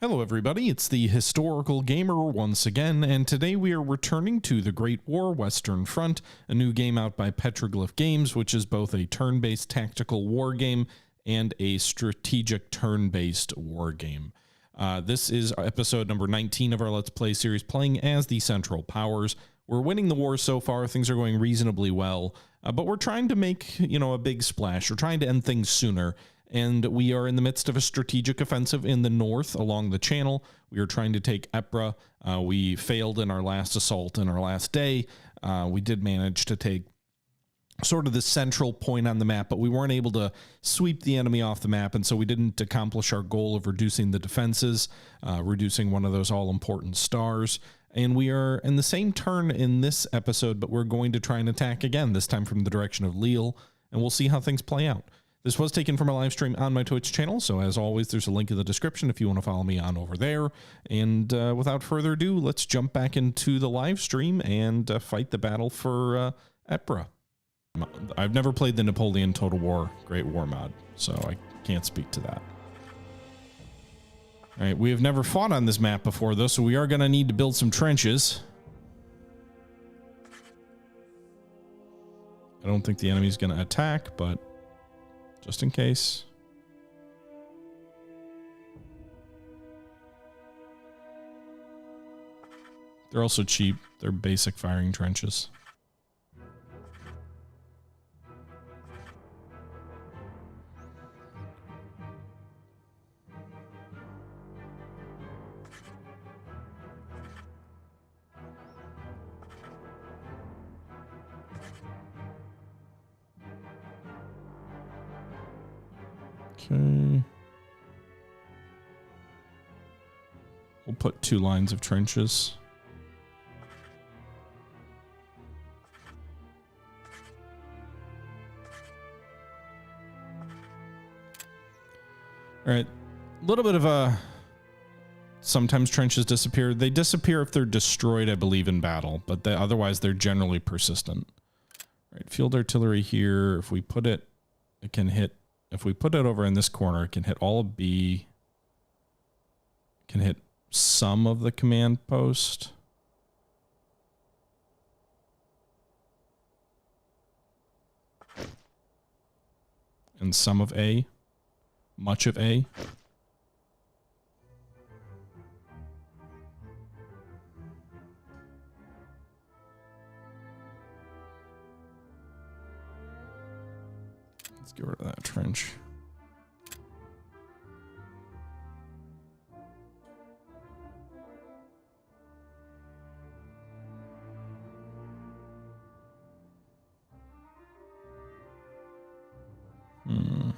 Hello everybody, it's the Historical Gamer once again, and today we are returning to the Great War Western Front, a new game out by Petroglyph Games, which is both a turn-based tactical war game and a strategic turn-based war game. This is episode number 19 of our Let's Play series, playing as the Central Powers. We're winning the war so far, things are going reasonably well, but we're trying to make, a big splash. We're trying to end things sooner. And we are in the midst of a strategic offensive in the north along the channel. We are trying to take Ypres. We failed in our last assault in our last day. We did manage to take sort of the central point on the map, but we weren't able to sweep the enemy off the map, and so we didn't accomplish our goal of reducing the defenses, reducing one of those all-important stars. And we are in the same turn in this episode, but we're going to try and attack again, this time from the direction of Lille, and we'll see how things play out. This was taken from a live stream on my Twitch channel, so as always, there's a link in the description if you want to follow me on over there. And without further ado, let's jump back into the live stream and fight the battle for Ypres. I've never played the Napoleon Total War Great War mod, so I can't speak to that. All right, we have never fought on this map before, though, so we are going to need to build some trenches. I don't think the enemy's going to attack, but just in case. They're also cheap. They're basic firing trenches. Okay. We'll put 2 lines of trenches. All right. A little bit of a... Sometimes trenches disappear. They disappear if they're destroyed, I believe, in battle, but otherwise they're generally persistent. All right. Field artillery here. If we put it, it can hit... If we put it over in this corner, it can hit all of B. It can hit some of the command post. And some of A. Much of A. Let's get rid of that trench. Can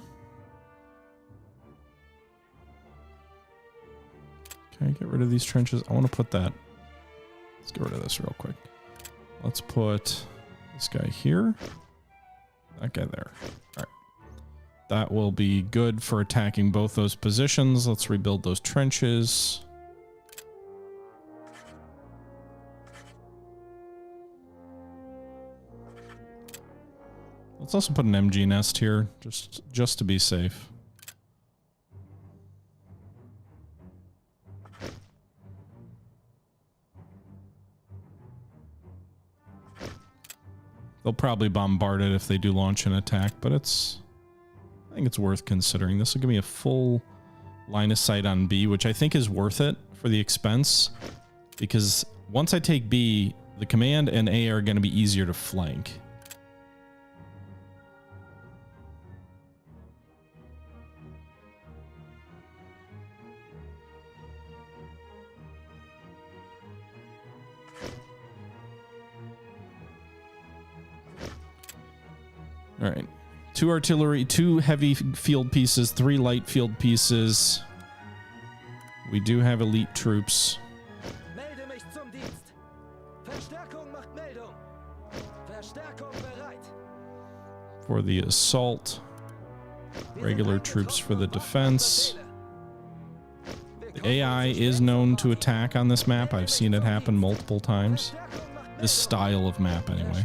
I get rid of these trenches? I want to put that. Let's get rid of this real quick. Let's put this guy here. That guy there. All right. That will be good for attacking both those positions. Let's rebuild those trenches. Let's also put an MG nest here, just to be safe. They'll probably bombard it if they do launch an attack, but I think it's worth considering. This will give me a full line of sight on B, which I think is worth it for the expense, because once I take B, the command and A are going to be easier to flank. All right, 2 artillery, 2 heavy field pieces, 3 light field pieces. We do have elite troops. For the assault, regular troops for the defense. The AI is known to attack on this map. I've seen it happen multiple times. This style of map, anyway.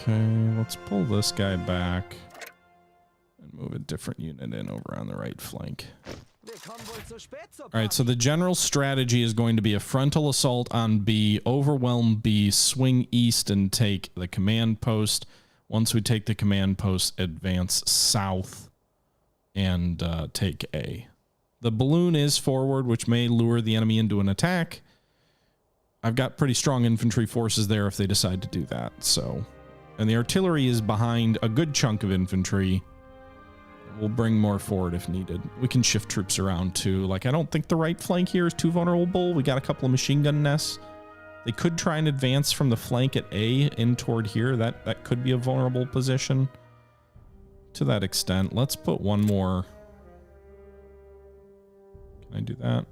Okay, let's pull this guy back and move a different unit in over on the right flank. Alright, so the general strategy is going to be a frontal assault on B, overwhelm B, swing east and take the command post. Once we take the command post, advance south and take A. The balloon is forward, which may lure the enemy into an attack. I've got pretty strong infantry forces there if they decide to do that. So, and the artillery is behind a good chunk of infantry. We'll bring more forward if needed. We can shift troops around too. Like, I don't think the right flank here is too vulnerable. We got a couple of machine gun nests. They could try and advance from the flank at A in toward here. That could be a vulnerable position to that extent. Let's put one more. Can I do that?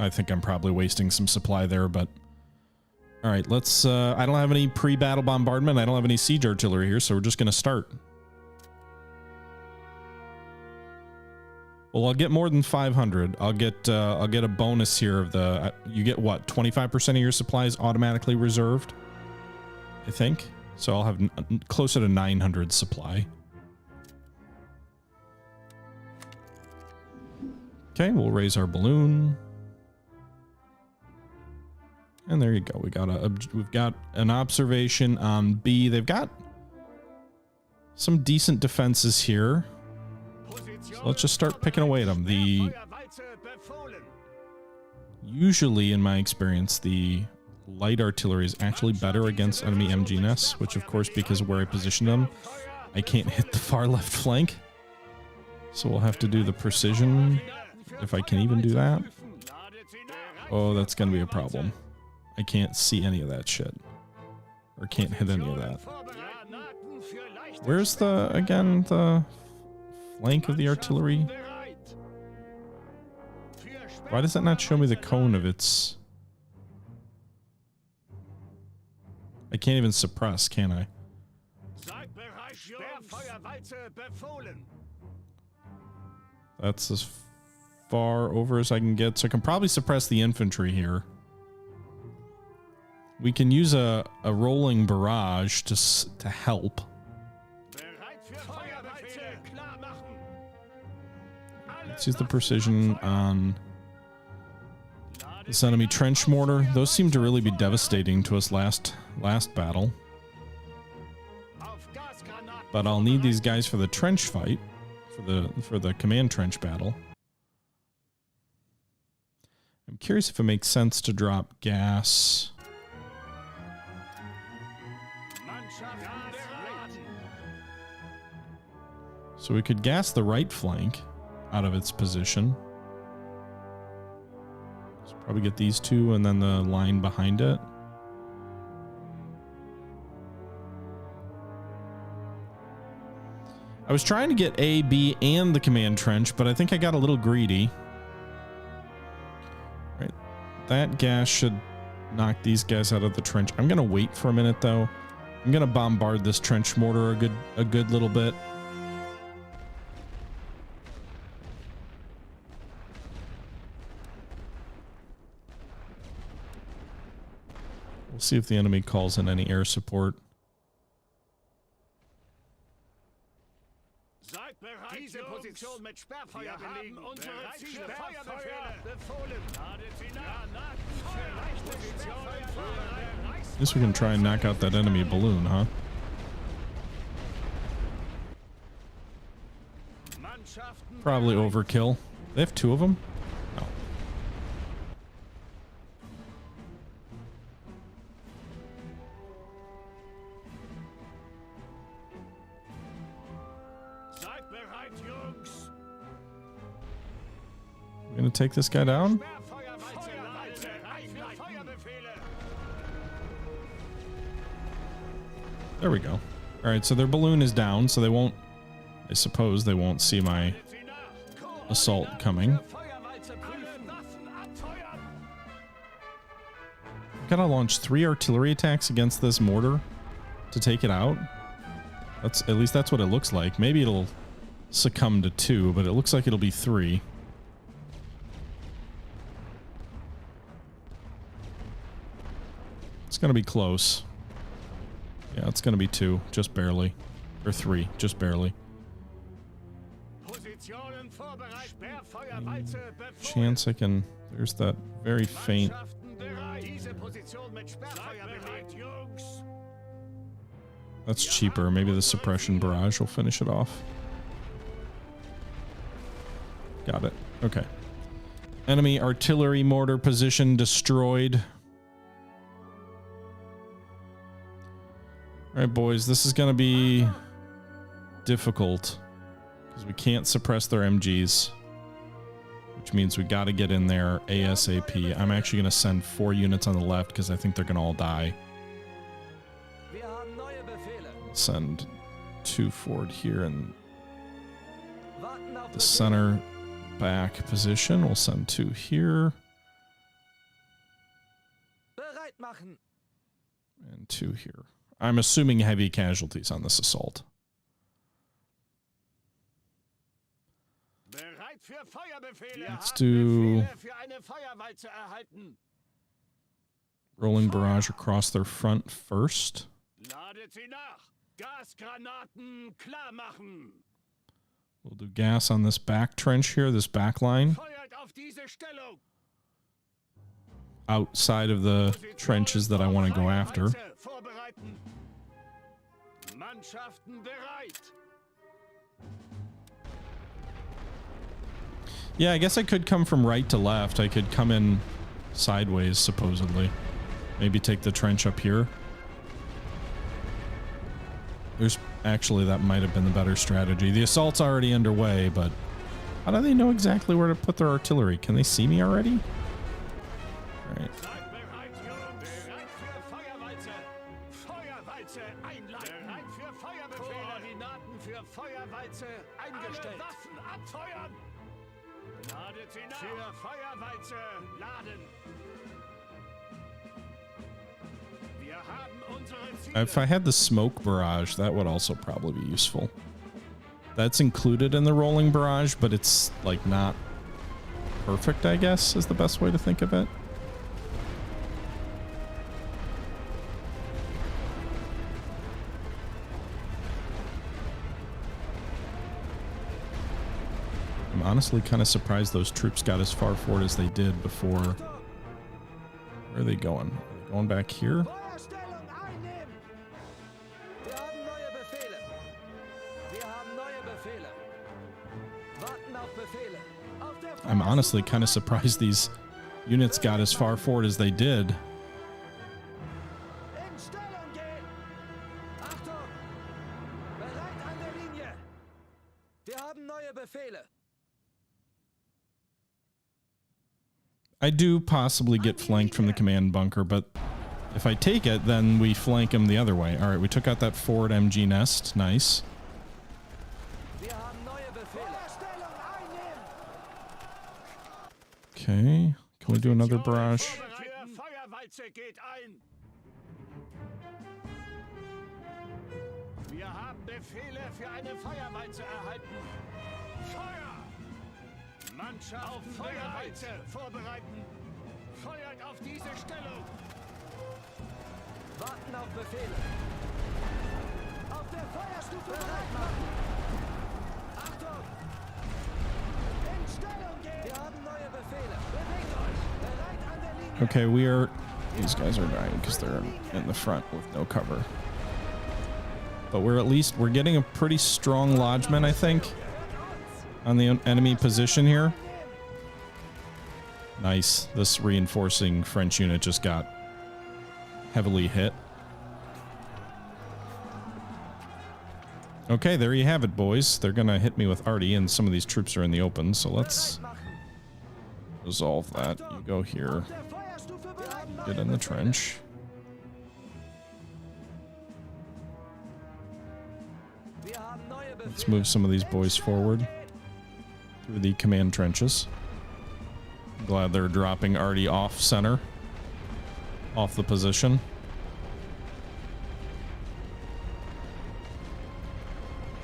I think I'm probably wasting some supply there, but all right, let's, I don't have any pre-battle bombardment. I don't have any siege artillery here, so we're just going to start. Well, I'll get more than 500. I'll get a bonus here of the, you get what, 25% of your supplies automatically reserved, I think. So I'll have closer to 900 supply. Okay, we'll raise our balloon. And there you go. We've got an observation on B. They've got some decent defenses here. So let's just start picking away at them. Usually, in my experience, the light artillery is actually better against enemy MG nests, which of course, because of where I positioned them, I can't hit the far left flank. So we'll have to do the precision, if I can even do that. Oh, that's going to be a problem. I can't see any of that shit. Or can't hit any of that. Where's the, again, the flank of the artillery? Why does that not show me the cone of its... I can't even suppress, can I? That's as far over as I can get. So I can probably suppress the infantry here. We can use a rolling barrage to help. Let's use the precision on this enemy trench mortar. Those seem to really be devastating to us last battle. But I'll need these guys for the trench fight, for the command trench battle. I'm curious if it makes sense to drop gas. So we could gas the right flank out of its position. So probably get these two and then the line behind it. I was trying to get A, B, and the command trench, but I think I got a little greedy. Right. That gas should knock these guys out of the trench. I'm going to wait for a minute, though. I'm going to bombard this trench mortar a good little bit. We'll see if the enemy calls in any air support. I guess we can try and knock out that enemy balloon, huh? Probably overkill. They have two of them? No. We're gonna take this guy down? There we go. All right, so their balloon is down, so they won't, I suppose they won't see my assault coming. Gotta launch 3 artillery attacks against this mortar to take it out. At least that's what it looks like. Maybe it'll succumb to 2, but it looks like it'll be 3. It's going to be close. Yeah, it's going to be 2, just barely. Or 3, just barely. Chance I can... There's that very faint... That's cheaper. Maybe the suppression barrage will finish it off. Got it. Okay. Enemy artillery mortar position destroyed. Alright, boys. This is going to be difficult because we can't suppress their MGs, which means we got to get in there ASAP. I'm actually going to send 4 units on the left because I think they're going to all die. Send 2 forward here and the center back position. We'll send 2 here. And 2 here. I'm assuming heavy casualties on this assault. Let's do rolling barrage across their front first. We'll do gas on this back trench here, this back line. Outside of the trenches that I want to go after. Yeah, I guess I could come from right to left. I could come in sideways, supposedly. Maybe take the trench up here. There's actually, that might have been the better strategy. The assault's already underway, but how do they know exactly where to put their artillery? Can they see me already? All right. If I had the smoke barrage, that would also probably be useful. That's included in the rolling barrage, but it's like not perfect, I guess, is the best way to think of it. I'm honestly kind of surprised those troops got as far forward as they did before. Where are they going? Are they going back here? I'm honestly kind of surprised these units got as far forward as they did. I do possibly get flanked from the command bunker, but if I take it, then we flank them the other way. All right, we took out that forward MG nest. Nice. Okay, can we do another barrage? Mannschaft auf Feuerweize vorbereiten. Feuert auf diese Stellung. Warten auf Befehle. Auf der Feuerstufe bereit machen. Achtung! In Stellung gehen. Wir haben neue Befehle. Bewegt euch. Bereit an der Linie. Okay, we are... These guys are dying because they're in the front with no cover. But we're getting a pretty strong lodgement, I think, on the enemy position here. Nice. This reinforcing French unit just got heavily hit. Okay, there you have it, boys. They're gonna hit me with arty, and some of these troops are in the open, so let's resolve that. You go here. Get in the trench. Let's move some of these boys forward through the command trenches. I'm glad they're dropping arty off center, off the position.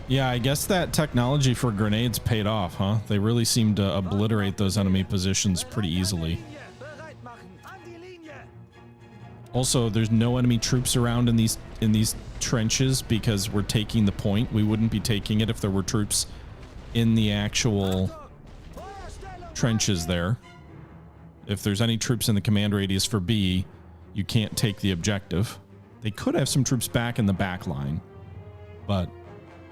Yeah, I guess that technology for grenades paid off, huh? They really seem to obliterate those enemy positions pretty easily. Bereit machen. An die Linie. Also, there's no enemy troops around in these trenches because we're taking the point. We wouldn't be taking it if there were troops in the actual trenches there. If there's any troops in the command radius for B, you can't take the objective. They could have some troops back in the back line, but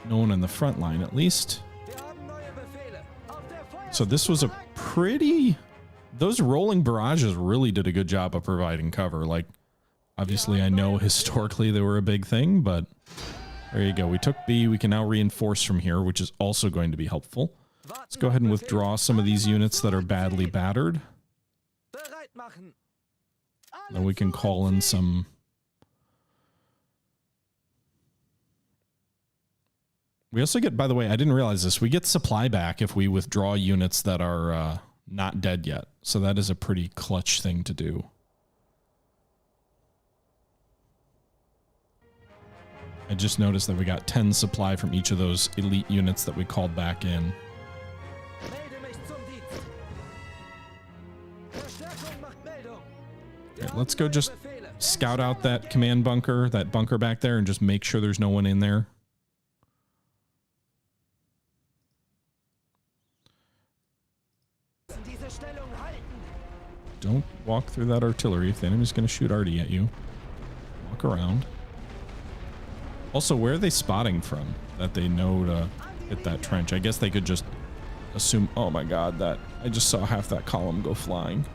no one in the front line at least. Wir haben neue Befehle. Auf der Feuer. So this was a pretty... Those rolling barrages really did a good job of providing cover. Like, obviously I know historically they were a big thing, but there you go. We took B. We can now reinforce from here, which is also going to be helpful. Let's go ahead and withdraw some of these units that are badly battered. Bereit machen. Then we can call in some... We also get, by the way, I didn't realize this, we get supply back if we withdraw units that are not dead yet. So that is a pretty clutch thing to do. I just noticed that we got 10 supply from each of those elite units that we called back in. Melde mich zum Dienst. Verstärkung macht Meldung. Okay, let's go just scout out that command bunker, that bunker back there, and just make sure there's no one in there. Diese Stellung halten. Don't walk through that artillery if the enemy's going to shoot arty at you. Walk around. Also, where are they spotting from that they know to hit that trench? I guess they could just assume, oh my god, that I just saw half that column go flying.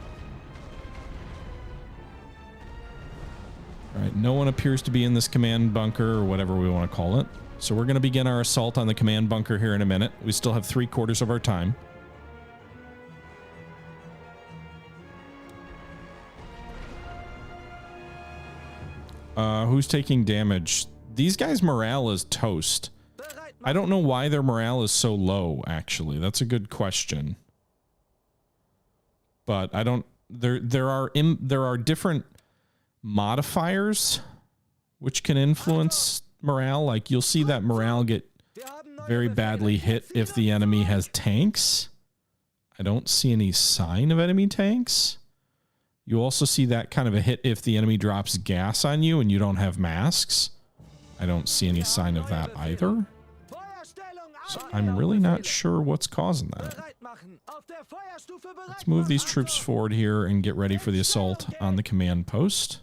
All right, no one appears to be in this command bunker or whatever we want to call it. So we're going to begin our assault on the command bunker here in a minute. We still have 3/4 of our time. Who's taking damage? These guys' morale is toast. I don't know why their morale is so low, actually. That's a good question. But I don't... There are different modifiers which can influence morale. Like, you'll see that morale get very badly hit if the enemy has tanks. I don't see any sign of enemy tanks. You also see that kind of a hit if the enemy drops gas on you and you don't have masks. I don't see any sign of that either. So I'm really not sure what's causing that. Let's move these troops forward here and get ready for the assault on the command post.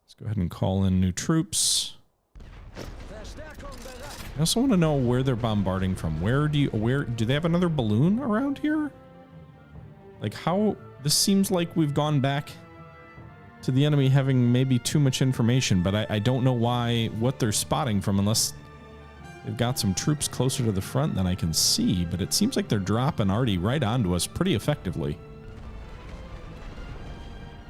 Let's go ahead and call in new troops. I also want to know where they're bombarding from. Where do they have another balloon around here? Like, how... This seems like we've gone back to the enemy having maybe too much information, but I don't know what they're spotting from unless they've got some troops closer to the front than I can see, but it seems like they're dropping arty right onto us pretty effectively.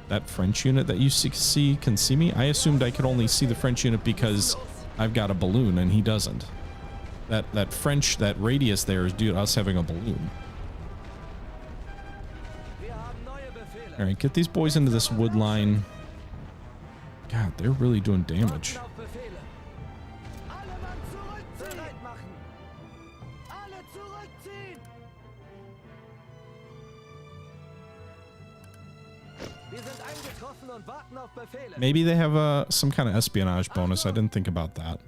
That French unit that you see can see me? I assumed I could only see the French unit because I've got a balloon and he doesn't. That radius there is due to us having a balloon. All right, get these boys into this wood line. God, they're really doing damage. Maybe they have some kind of espionage bonus. I didn't think about that.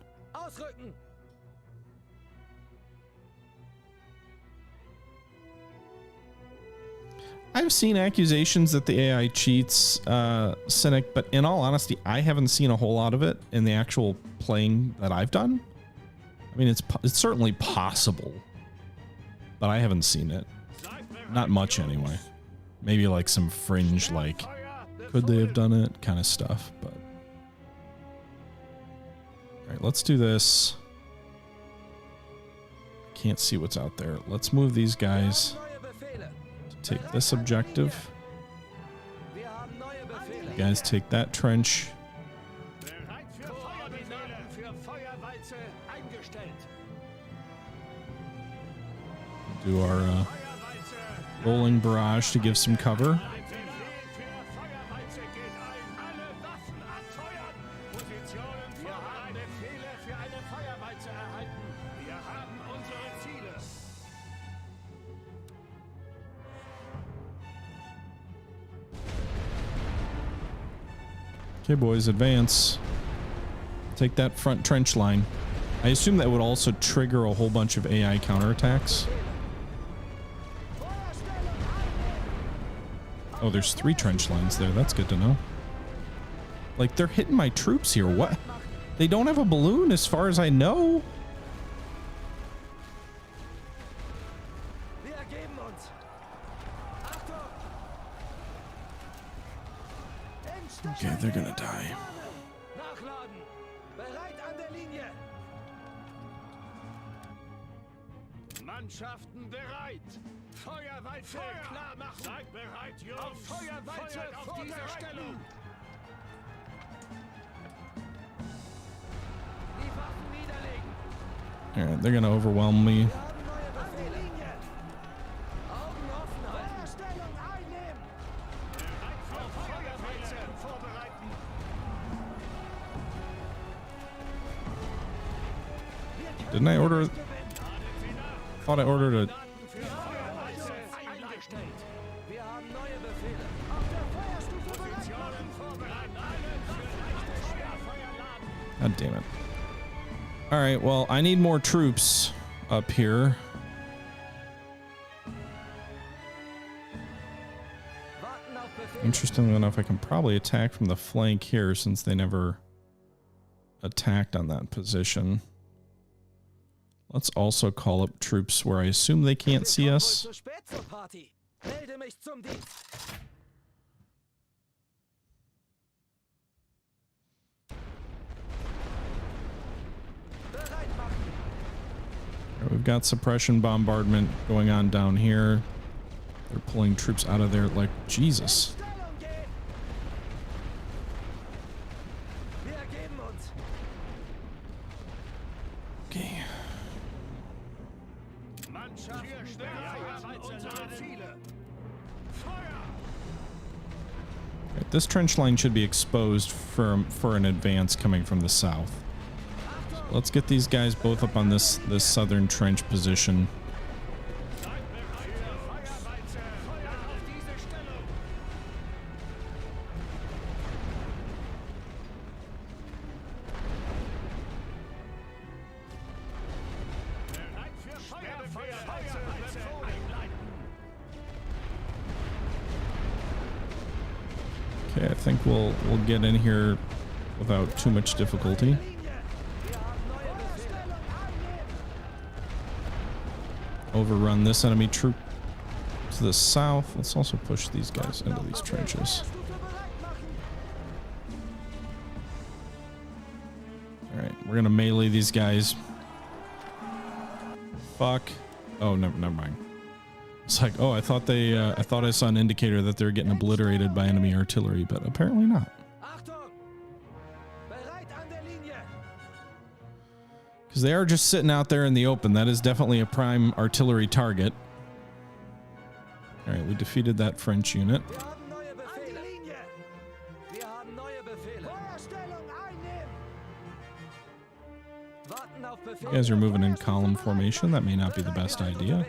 I've seen accusations that the AI cheats, Cynic, but in all honesty, I haven't seen a whole lot of it in the actual playing that I've done. I mean, it's certainly possible, but I haven't seen it. Not much anyway. Maybe like some fringe, like, could they have done it kind of stuff, but... All right, let's do this. Can't see what's out there. Let's move these guys. Take this objective. You guys take that trench. Do our rolling barrage to give some cover. Okay, boys, advance. Take that front trench line. I assume that would also trigger a whole bunch of AI counterattacks. Oh, there's 3 trench lines there. That's good to know. Like, they're hitting my troops here. What? They don't have a balloon as far as I know. Okay, they're gonna die. Mannschaften bereit. Feuerweite klar machen. Seid bereit, Jungs. Auf Feuerweite auf dieser Stellung. Die Waffen niederlegen. All right, they're gonna overwhelm me. Didn't I order? Thought I ordered a. God damn it. All right, well, I need more troops up here. Interestingly enough, I can probably attack from the flank here since they never attacked on that position. Let's also call up troops where I assume they can't see us. We've got suppression bombardment going on down here. They're pulling troops out of there like Jesus. Okay. Right, this trench line should be exposed for an advance coming from the south. So let's get these guys both up on this southern trench position. Okay, I think we'll get in here without too much difficulty. Overrun this enemy troop to the south. Let's also push these guys into these trenches. All right, we're gonna melee these guys. Fuck. Oh, never mind. It's like, oh, I thought I saw an indicator that they're getting obliterated by enemy artillery, but apparently not. Because they are just sitting out there in the open. That is definitely a prime artillery target. All right, we defeated that French unit. You guys are moving in column formation. That may not be the best idea.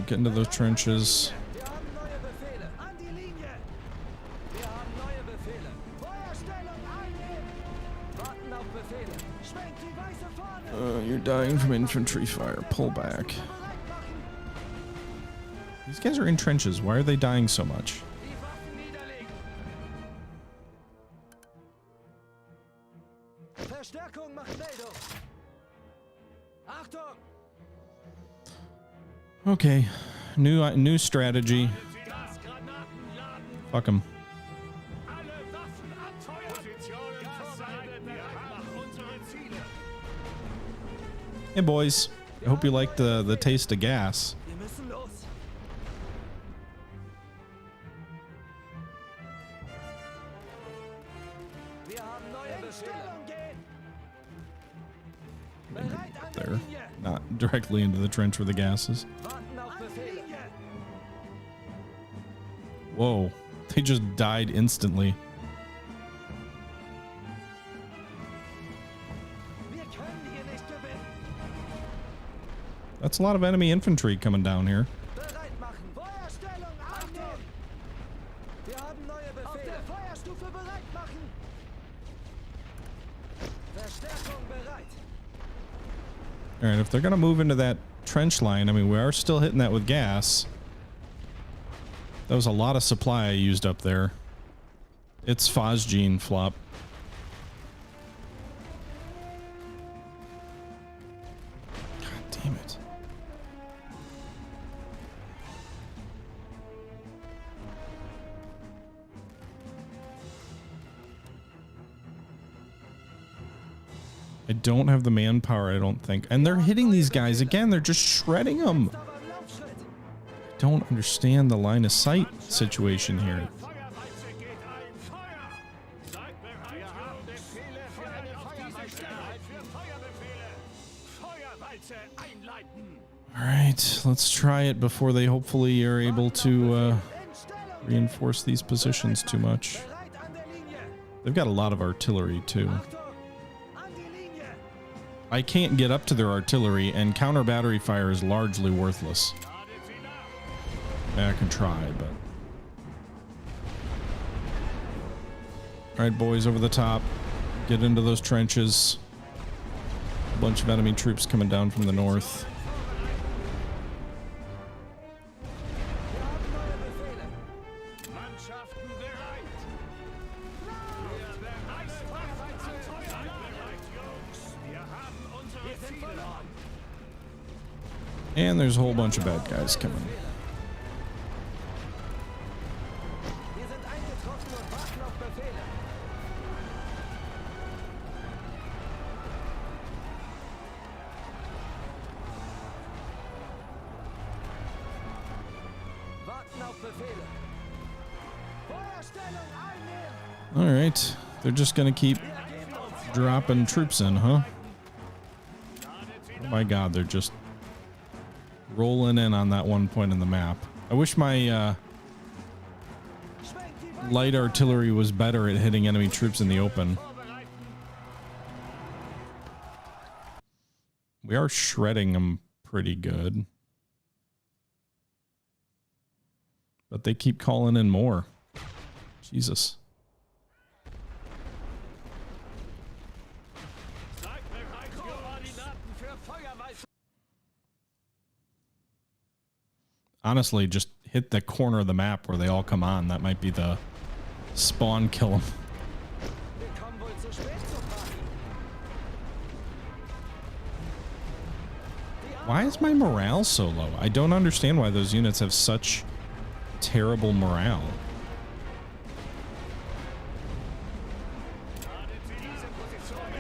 Get into those trenches. You're dying from infantry fire. Pull back. These guys are in trenches. Why are they dying so much? Okay, new strategy. Fuck them. Hey boys, I hope you like the taste of gas. Maybe there, not directly into the trench where the gas is. Whoa, they just died That's a lot of enemy infantry coming down here. Bereit machen. Feuerstellung einnehmen. Wir haben neue Befehle. Auf der Feuerstufe bereit machen. Verstärkung bereit. All right, if they're going to move into that trench line, I mean, we are still hitting that with gas. That was a lot of supply I used up there. It's Phosgene flop. God damn it. I don't have the manpower, I don't think. And they're hitting these guys again. They're just shredding them. I don't understand the line of sight situation here. All right, let's try it before they hopefully are able to reinforce these positions too much. They've got a lot of artillery too. I can't get up to their artillery, and counter battery fire is largely worthless. I can try, but... Alright, boys, over the top. Get into those trenches. A bunch of enemy troops coming down from the north. And there's a whole bunch of bad guys coming. All right, they're just gonna keep dropping troops in, huh? Oh my God, they're just rolling in on that one point in the map. I wish my light artillery was better at hitting enemy troops in the open. We are shredding them pretty good. But they keep calling in more. Jesus. Honestly, just hit the corner of the map where they all come on. That might be the spawn kill them. Why is my morale so low? I don't understand why those units have such terrible morale.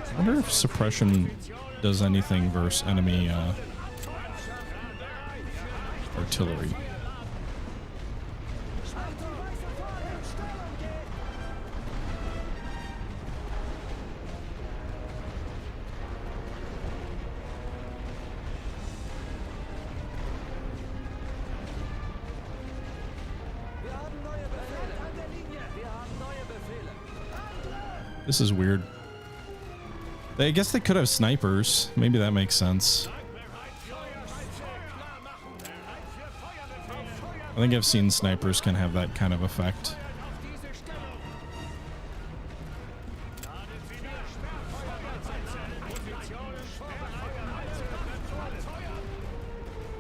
I wonder if suppression does anything versus enemy artillery. This is weird. I guess they could have snipers. Maybe that makes sense. I think I've seen snipers can have that kind of effect.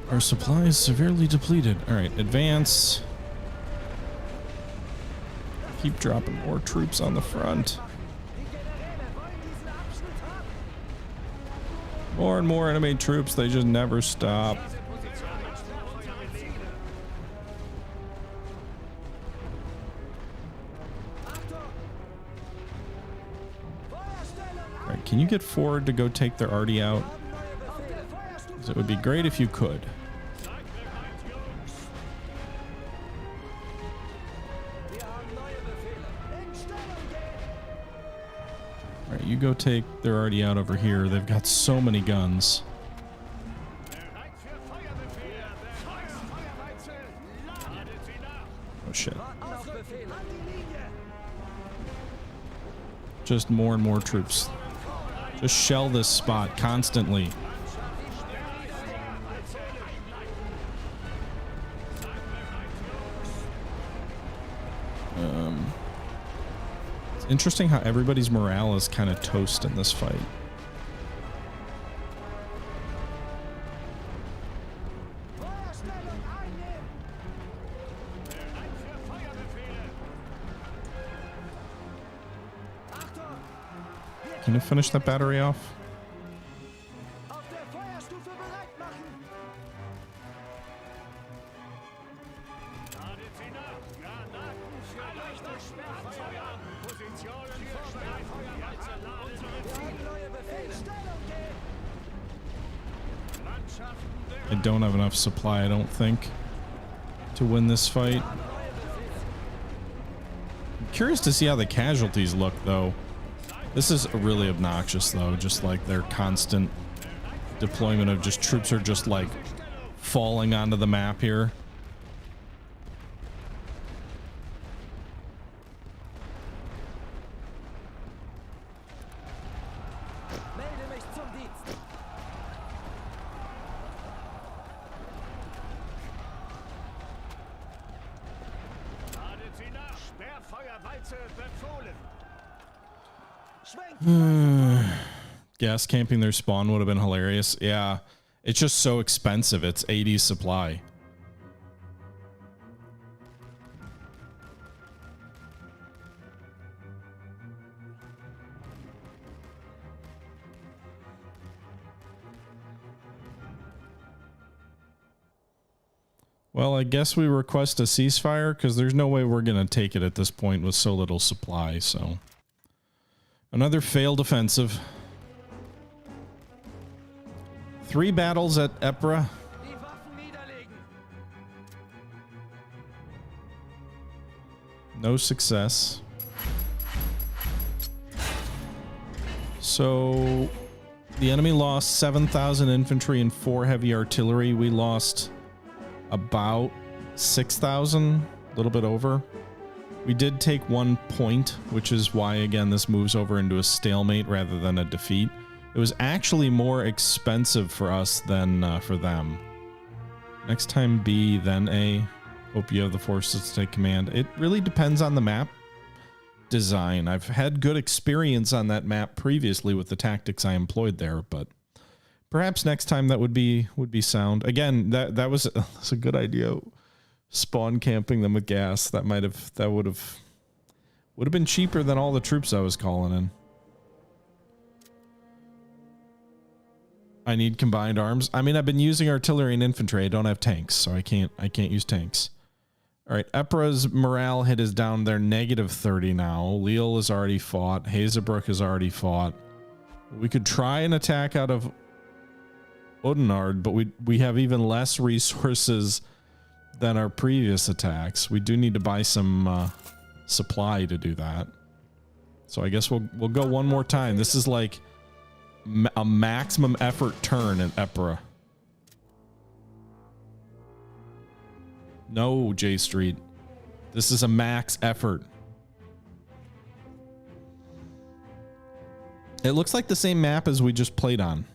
Our supply is severely depleted. All right, advance. Keep dropping more troops on the front. More and more enemy troops, they just never stop. Alright, can you get forward to go take their arty out? 'Cause it would be great if you could. Alright, you go take their arty out over here. They've got so many guns. Oh shit. Just more and more troops. Just shell this spot constantly. It's interesting how everybody's morale is kind of toast in this fight. Can you finish that battery off? I don't have enough supply, I don't think, to win this fight. I'm curious to see how the casualties look, though. This is really obnoxious, though, just like their constant deployment of just troops are just like falling onto the map here. Gas camping their spawn would have been hilarious. Yeah, it's just so expensive. It's 80 supply. Well, I guess we request a ceasefire because there's no way we're going to take it at this point with so little supply. So another failed offensive. 3 battles at Ypres. No success. So the enemy lost 7,000 infantry and 4 heavy artillery. We lost about 6,000, a little bit over. We did take 1 point, which is why, again, this moves over into a stalemate rather than a defeat. It was actually more expensive for us than for them. Next time B, then A. Hope you have the forces to take command. It really depends on the map design. I've had good experience on that map previously with the tactics I employed there, but perhaps next time that would be sound. Again, that's a good idea. Spawn camping them with gas. That would have been cheaper than all the troops I was calling in. I need combined arms. I mean, I've been using artillery and infantry. I don't have tanks, so I can't use tanks. All right, Ypres' morale hit is down. They're -30 now. Lille has already fought. Hazebrook has already fought. We could try an attack out of Oudenarde, but we have even less resources than our previous attacks. We do need to buy some supply to do that. So I guess we'll go one more time. This is like a maximum effort turn at Ypres. No, J Street. This is a max effort. It looks like the same map as we just played on,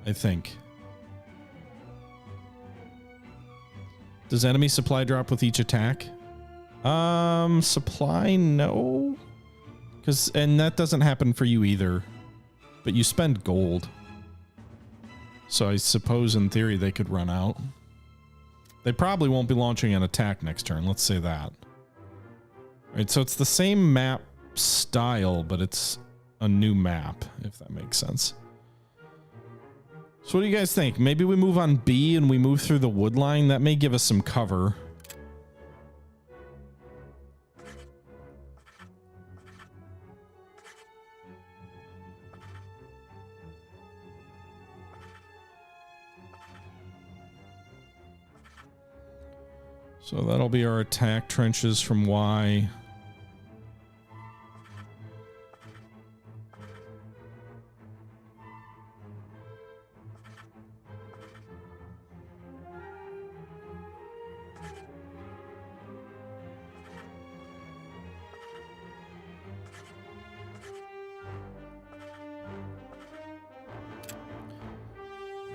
I think. Does enemy supply drop with each attack? Supply, no. And that doesn't happen for you either. But you spend gold. So I suppose in theory they could run out. They probably won't be launching an attack next turn, let's say that. Alright, so it's the same map style, but it's a new map, if that makes sense. So what do you guys think? Maybe we move on B and we move through the wood line? That may give us some cover. So that'll be our attack trenches from Y.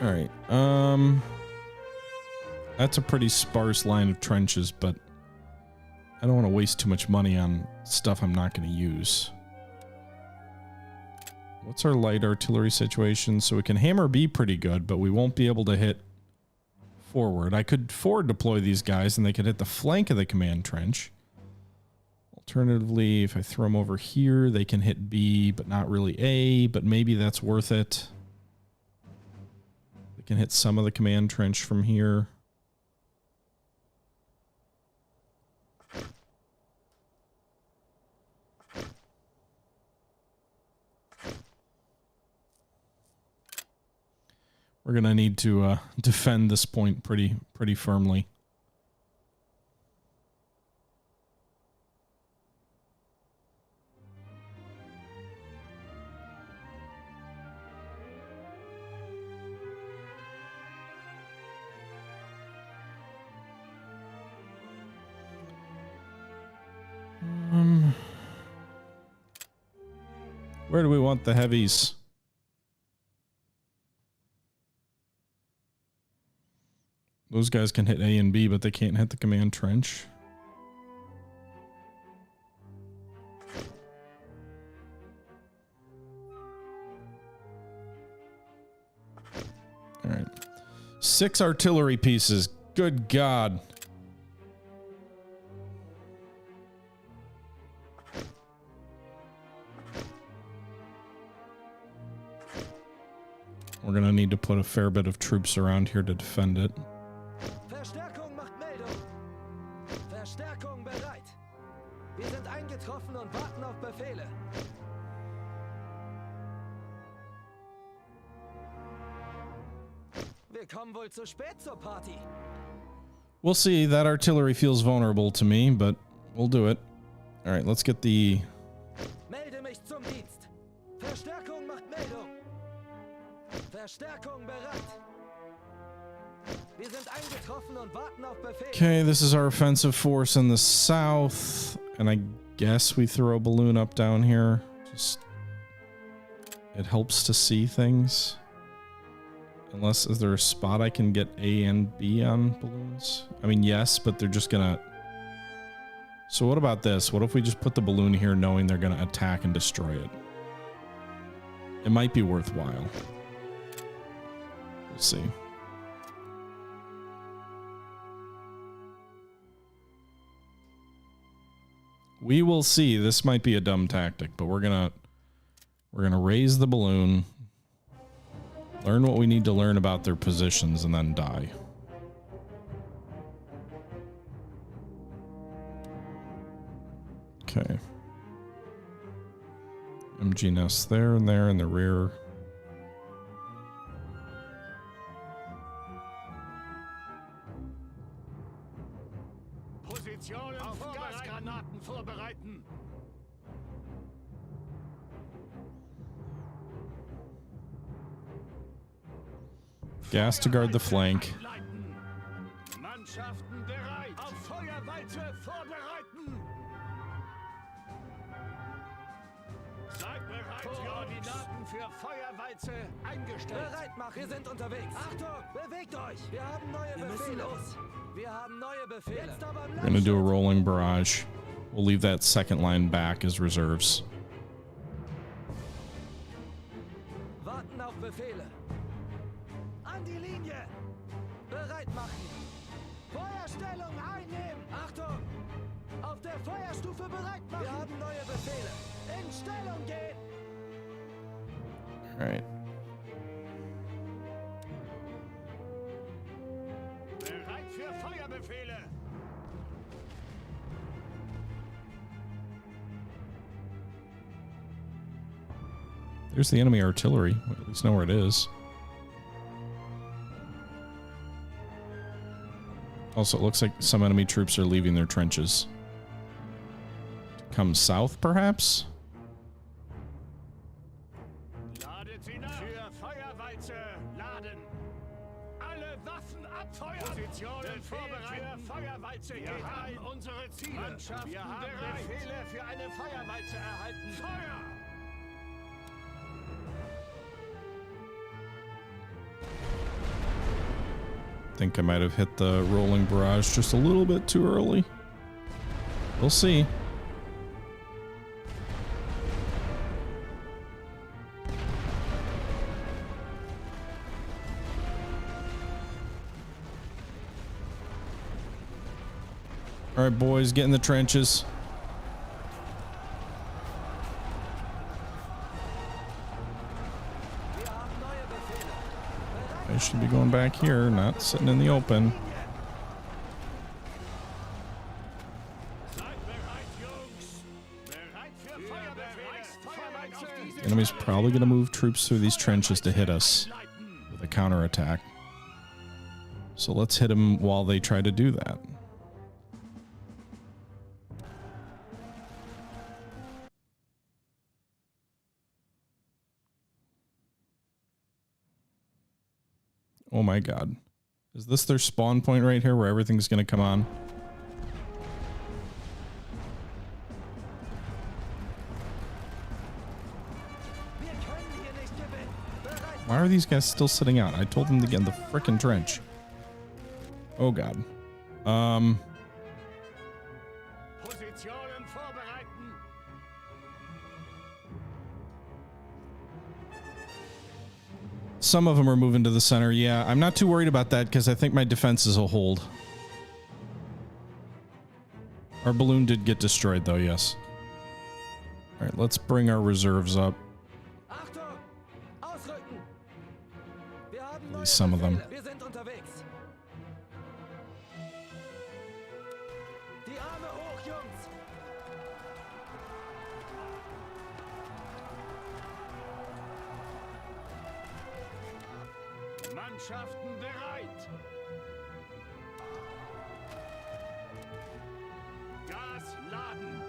All right. That's a pretty sparse line of trenches, but I don't want to waste too much money on stuff I'm not going to use. What's our light artillery situation? So we can hammer B pretty good, but we won't be able to hit forward. I could forward deploy these guys and they could hit the flank of the command trench. Alternatively, if I throw them over here, they can hit B, but not really A, but maybe that's worth it. They can hit some of the command trench from here. We're going to need to defend this point pretty firmly. Where do we want the heavies? Those guys can hit A and B, but they can't hit the command trench. All right. 6 artillery pieces. Good God. We're going to need to put a fair bit of troops around here to defend it. Verstärkung macht Meldung. Verstärkung bereit. Wir sind eingetroffen und warten auf Befehle. Wir kommen wohl zu spät zur Party. We'll see. That artillery feels vulnerable to me, but we'll do it. All right, let's get the... Melde mich zum Dienst. Verstärkung macht Meldung. Verstärkung bereit. Wir sind eingetroffen und warten auf Befehle. Okay, this is our offensive force in the south, and I guess we throw a balloon up down here. Just it helps to see things. Unless, is there a spot I can get A and B on balloons? I mean, yes, but they're just gonna... So what about this? What if we just put the balloon here knowing they're gonna attack and destroy it? It might be worthwhile. We'll see. We will see. This might be a dumb tactic, but we're gonna raise the balloon, learn what we need to learn about their positions, and then die. Okay. MG nest there and there in the rear. Positionen auf Gasgranaten vorbereiten. Gas to guard the flank. Mannschaften bereit. Auf Feuerwalze vorbereiten. Seid bereit. Koordinaten für Feuerwalze eingestellt. Bereit machen. Wir sind unterwegs. Achtung, bewegt euch. Wir haben neue Befehle. Wir haben neue Befehle. Jetzt aber We're gonna do a rolling barrage. We'll leave that second line back as reserves. warten auf Befehle. An die Linie. Bereit machen. Feuerstellung einnehmen. Achtung. Auf der Feuerstufe bereit machen. Wir haben neue Befehle. In Stellung gehen. All right. Bereit für Feuerbefehle. There's the enemy artillery. We at least know where it is. Also, it looks like some enemy troops are leaving their trenches. Come south, perhaps? Ladet sie nach. Für Feuerwalze laden. Alle Waffen abfeuern. Positionen vorbereiten. Für Feuerwalze geht ein. Unsere Ziele. Mannschaften wir haben bereit. Befehle für eine Feuerwalze erhalten. Feuer! I think I might have hit the rolling barrage just a little bit too early. We'll see. All right, boys, get in the trenches. I should be going back here, not sitting in the open. The enemy's probably going to move troops through these trenches to hit us with a counterattack. So let's hit them while they try to do that. Oh my god. Is this their spawn point right here where everything's going to come on? Why are these guys still sitting out? I told them to get in the frickin' trench. Oh god. Some of them are moving to the center. Yeah, I'm not too worried about that because I think my defenses will hold. Our balloon did get destroyed though, yes. All right, let's bring our reserves up. At least some of them. Mannschaften bereit. Gas laden.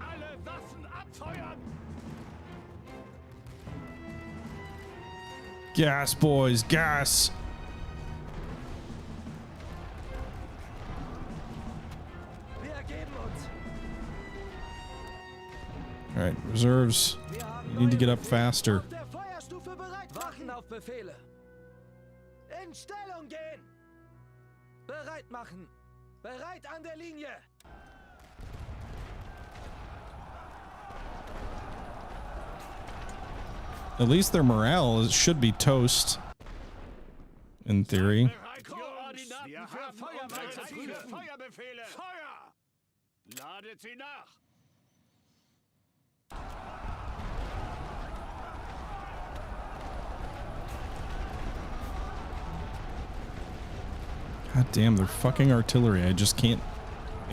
Alle Waffen abfeuern. Gas, boys, gas. All right, reserves. You need to get up faster. Wachen auf Befehle. In Stellung gehen. Bereit machen. Bereit an der Linie. At least their morale should be toast. In theory. Ladet sie nach. God damn, they're fucking artillery. I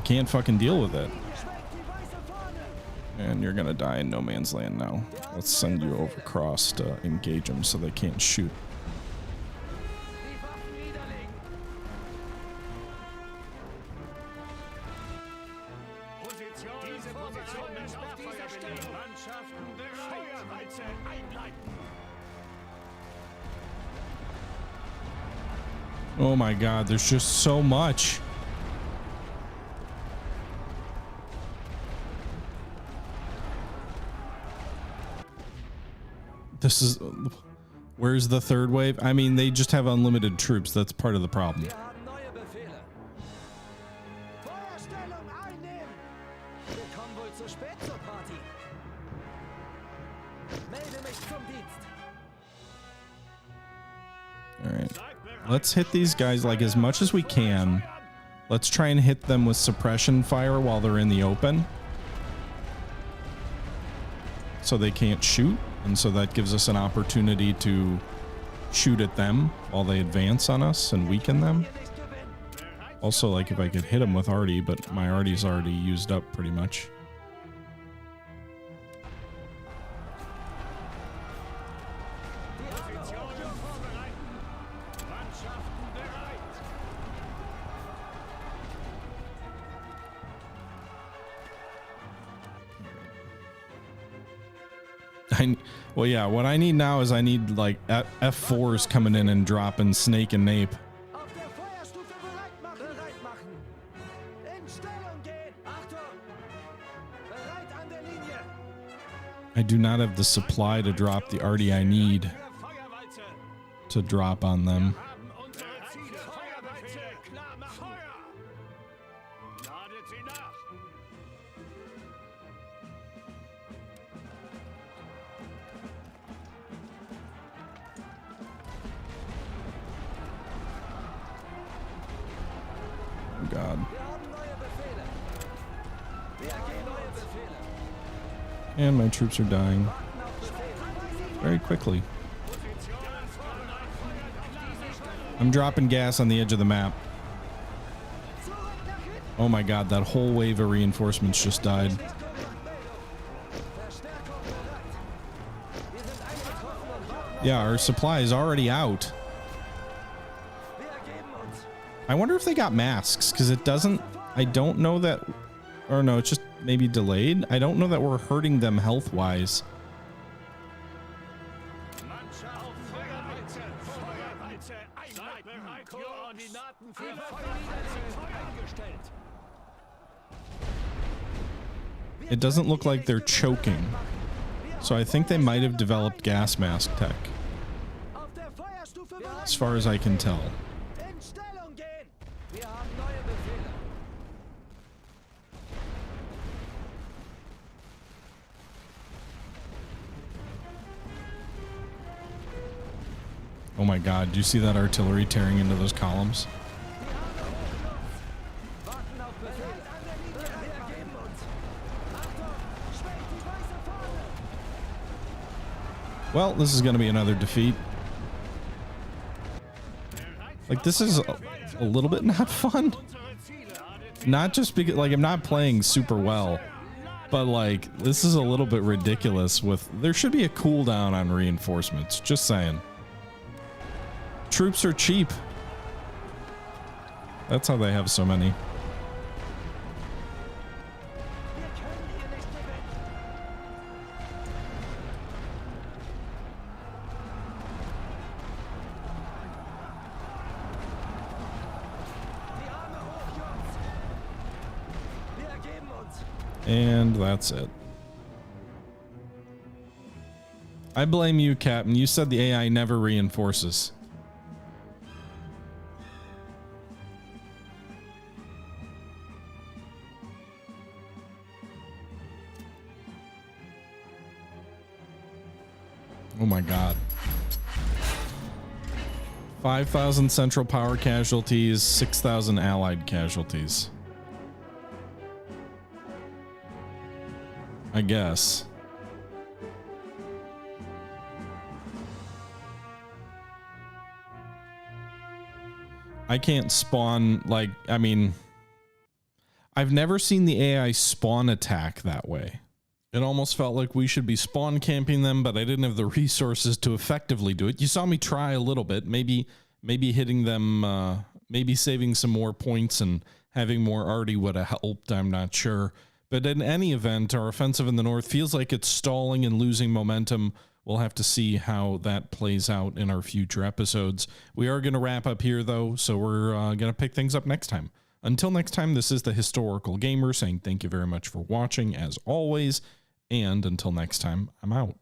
can't fucking deal with it. And you're gonna die in no man's land now. Let's send you over across to engage them so they can't shoot. Oh my god, there's just so much. This is... Where's the third wave? I mean, they just have unlimited troops. That's part of the problem. Alright. Let's hit these guys like as much as we can. Let's try and hit them with suppression fire while they're in the open. So they can't shoot. And so that gives us an opportunity to shoot at them while they advance on us and weaken them. Also, like if I could hit them with arty, but my arty's already used up pretty much. Well, yeah, what I need now is I need like F4s coming in and dropping Snake and Nape. I do not have the supply to drop the arty I need to drop on them. God. Wir haben neue Befehle. Wir ergeben neue Befehle. And my troops are dying Warten auf Befehle. very quickly. I'm dropping gas on the edge of the map. Zurück nach hinten. Oh my God, that whole wave of reinforcements just died. Verstärkung bereit. Wir sind eingetroffen und warten auf Yeah, our supply is already out. Wir ergeben uns. I wonder if they got masks, because it doesn't, I don't know that, or no, it's just maybe delayed. I don't know that we're hurting them health-wise. Mannschaft, Feuerwalze, Feuerwalze, einleiten, Koordinaten für Feuerwalze eingestellt. It doesn't look like they're choking. So I think they might have developed gas mask tech, Auf der Feuerstufe bereit. as far as I can tell. In Stellung gehen. Wir haben neue Befehle. Oh my God, do you see that artillery tearing into those columns? Warten auf Befehle. Wir ergeben uns. Achtung, schwenkt die weiße Fahne. Well, this is going to be another defeat. Like, this is a little bit not fun. Not just because, like, I'm not playing super well, but, like, this is a little bit ridiculous with, there should be a cooldown on reinforcements. Just saying. Troops are cheap. That's how they have so many. Wir können hier nicht gewinnen. Die Arme hoch, Jungs. Wir ergeben uns. And that's it. I blame you, Captain. You said the AI never reinforces. Oh my God. 5,000 central power casualties, 6,000 allied casualties. I guess. I can't spawn, like, I mean, I've never seen the AI spawn attack that way. It almost felt like we should be spawn camping them, but I didn't have the resources to effectively do it. You saw me try a little bit, maybe hitting them, maybe saving some more points and having more arty would have helped. I'm not sure. But in any event, our offensive in the north feels like it's stalling and losing momentum. We'll have to see how that plays out in our future episodes. We are going to wrap up here, though, so we're going to pick things up next time. Until next time, this is the Historical Gamer saying thank you very much for watching, as always. And until next time, I'm out.